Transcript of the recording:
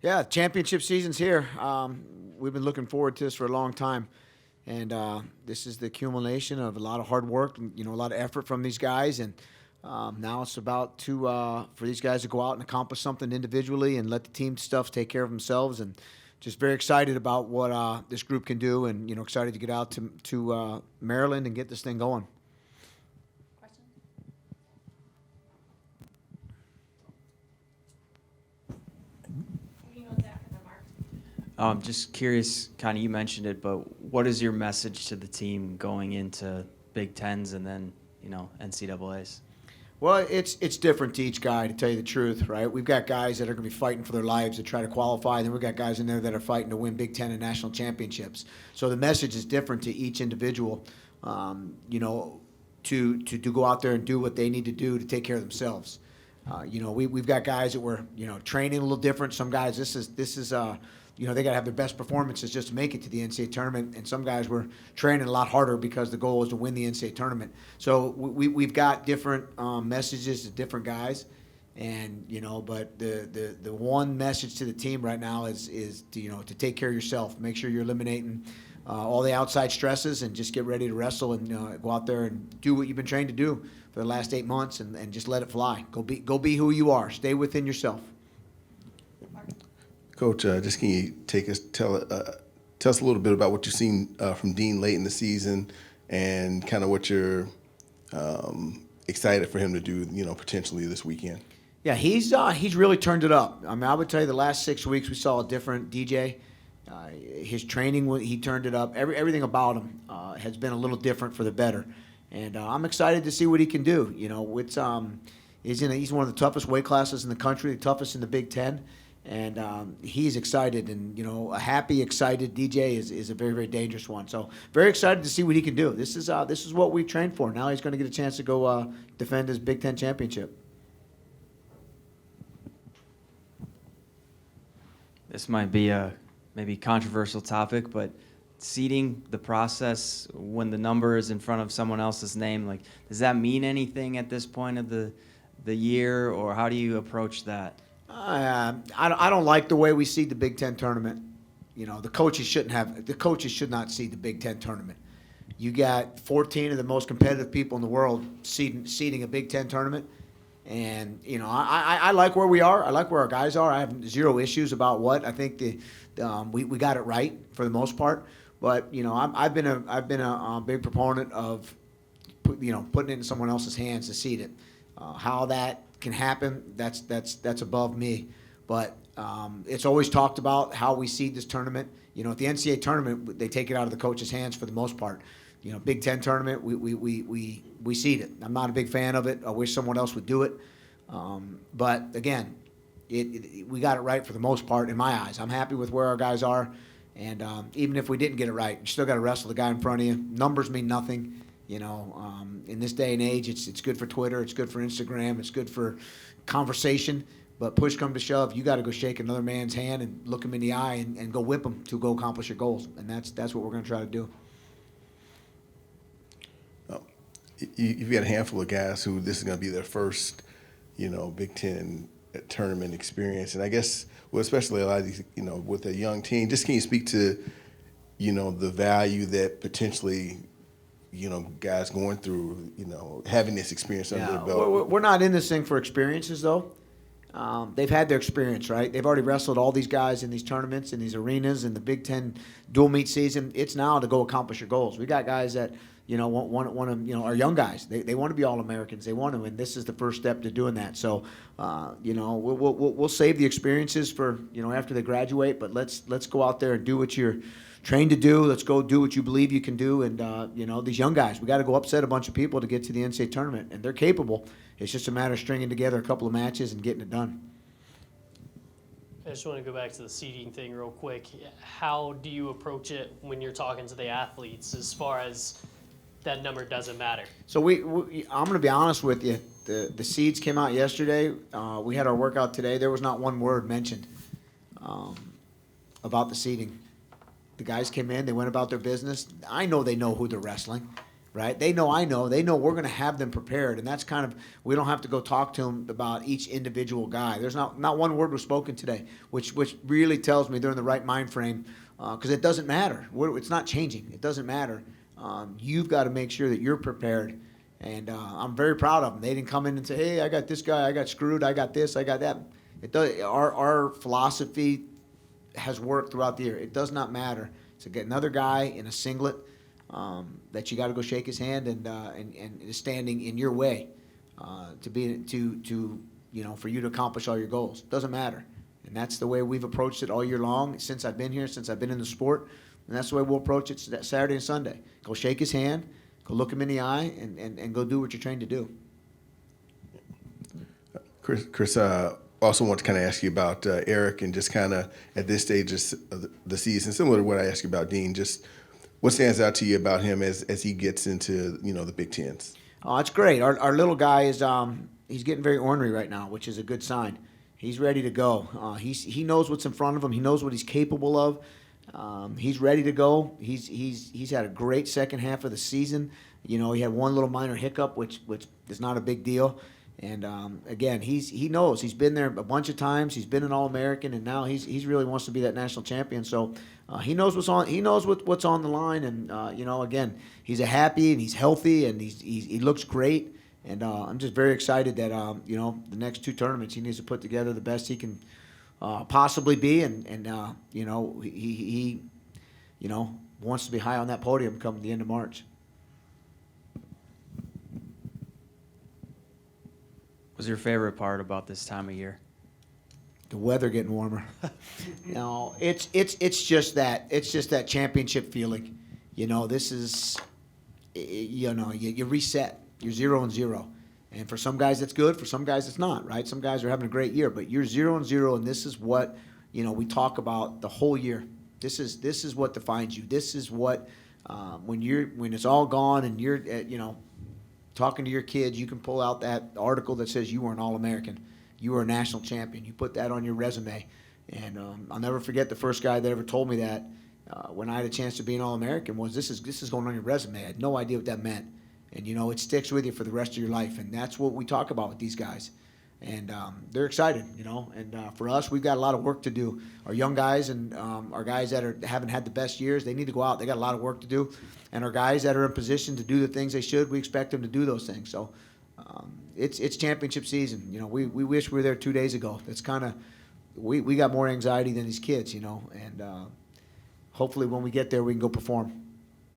Yeah, championship season's here. We've been looking forward to this for a long time, and this is the accumulation of a lot of hard work, and, a lot of effort from these guys, and now it's about for these guys to go out and accomplish something individually and let the team stuff take care of themselves, and just very excited about what this group can do, and excited to get out to Maryland and get this thing going. Just curious, kind of you mentioned it, but what is your message to the team going into Big Tens and then, NCAAs? Well, it's different to each guy, to tell you the truth, right? We've got guys that are going to be fighting for their lives to try to qualify, and then we've got guys in there that are fighting to win Big Ten and national championships. So the message is different to each individual, to go out there and do what they need to do to take care of themselves. We've got guys that were, training a little different. Some guys, this is they got to have their best performances just to make it to the NCAA tournament. And some guys were training a lot harder because the goal was to win the NCAA tournament. So we've got different messages to different guys. And, but the one message to the team right now is to take care of yourself. Make sure you're eliminating all the outside stresses and just get ready to wrestle and go out there and do what you've been trained to do for the last 8 months and just let it fly. Go be who you are. Stay within yourself. Coach, just can you tell us a little bit about what you've seen from Dean late in the season and kind of what you're excited for him to do, potentially this weekend? Yeah, he's really turned it up. I mean, I would tell you the last 6 weeks we saw a different DJ. His training, he turned it up. Everything about him has been a little different for the better, and I'm excited to see what he can do. He's one of the toughest weight classes in the country, the toughest in the Big Ten. And he's excited, and a happy, excited DJ is a very, very dangerous one. So very excited to see what he can do. This is what we trained for. Now he's going to get a chance to go defend his Big Ten championship. This might be a maybe controversial topic, but seeding the process when the number is in front of someone else's name, does that mean anything at this point of the year, or how do you approach that? I don't like the way we seed the Big Ten tournament. The coaches should not seed the Big Ten tournament. You got 14 of the most competitive people in the world seeding a Big Ten tournament, and I like where we are. I like where our guys are. I have zero issues about what I think we got it right for the most part. But I've been a big proponent of putting it in someone else's hands to seed it. How that can happen, that's above me. But it's always talked about how we seed this tournament. At the NCAA tournament, they take it out of the coach's hands for the most part. Big Ten tournament, we seed it. I'm not a big fan of it. I wish someone else would do it. But again, we got it right for the most part in my eyes. I'm happy with where our guys are, and even if we didn't get it right, you still got to wrestle the guy in front of you. Numbers mean nothing. In this day and age, it's good for Twitter, it's good for Instagram, it's good for conversation. But push come to shove, you got to go shake another man's hand and look him in the eye and go whip him to go accomplish your goals. And that's what we're going to try to do. You've got a handful of guys who this is going to be their first, Big Ten tournament experience, and I guess, especially a lot of these, with a young team. Just can you speak to, the value that potentially, guys going through, having this experience under their belt? We're not in this thing for experiences, though. They've had their experience, right? They've already wrestled all these guys in these tournaments, in these arenas, in the Big Ten dual meet season. It's now to go accomplish your goals. We got guys that, want to, our young guys. They want to be All-Americans. They want to, and this is the first step to doing that. So, we'll save the experiences for, after they graduate. But let's go out there and do what you're trained to do. Let's go do what you believe you can do. And, these young guys, we got to go upset a bunch of people to get to the NCAA tournament. And they're capable. It's just a matter of stringing together a couple of matches and getting it done. I just want to go back to the seeding thing real quick. How do you approach it when you're talking to the athletes as far as that number doesn't matter? So I'm going to be honest with you. The seeds came out yesterday. We had our workout today. There was not one word mentioned about the seeding. The guys came in. They went about their business. I know they know who they're wrestling, right? They know I know. They know we're going to have them prepared, and that's kind of, we don't have to go talk to them about each individual guy. There's not one word was spoken today, which really tells me they're in the right mind frame, because it doesn't matter. It's not changing. It doesn't matter. You've got to make sure that you're prepared, and I'm very proud of them. They didn't come in and say, hey, I got this guy, I got screwed, I got this, I got that. It does. Our philosophy has worked throughout the year. It does not matter. So get another guy in a singlet that you got to go shake his hand and is standing in your way for you to accomplish all your goals. Doesn't matter, and that's the way we've approached it all year long since I've been here, since I've been in the sport, and that's the way we'll approach it Saturday and Sunday. Go shake his hand, go look him in the eye, and go do what you're trained to do. Chris, also want to kind of ask you about Eric, and just kind of at this stage of the season, similar to what I asked you about Dean, just what stands out to you about him as he gets into the Big Tens? Oh, it's great. Our little guy is he's getting very ornery right now, which is a good sign. He's ready to go. He knows what's in front of him. He knows what he's capable of. He's ready to go. He's had a great second half of the season. He had one little minor hiccup, which is not a big deal. And again, he knows. He's been there a bunch of times. He's been an All-American, and now he's really wants to be that national champion. So he knows what's on. He knows what's on the line. And again, he's happy and he's healthy and he looks great. And I'm just very excited that the next two tournaments he needs to put together the best he can possibly be. And he wants to be high on that podium come the end of March. What's your favorite part about this time of year? The weather getting warmer. It's just that championship feeling. This is, you reset. You're 0-0, and for some guys that's good. For some guys it's not. Right? Some guys are having a great year, but you're 0-0, and this is what we talk about the whole year. This is what defines you. This is what when it's all gone and you're talking to your kids, you can pull out that article that says you were an All-American, you were a national champion. You put that on your resume, and I'll never forget the first guy that ever told me that when I had a chance to be an All-American was this is going on your resume. I had no idea what that meant, and it sticks with you for the rest of your life, and that's what we talk about with these guys, and they're excited, and for us, we've got a lot of work to do. Our young guys and our guys that haven't had the best years, they need to go out. They got a lot of work to do. And our guys that are in position to do the things they should, we expect them to do those things. So it's championship season. We wish we were there 2 days ago. That's kind of we got more anxiety than these kids, and hopefully when we get there we can go perform.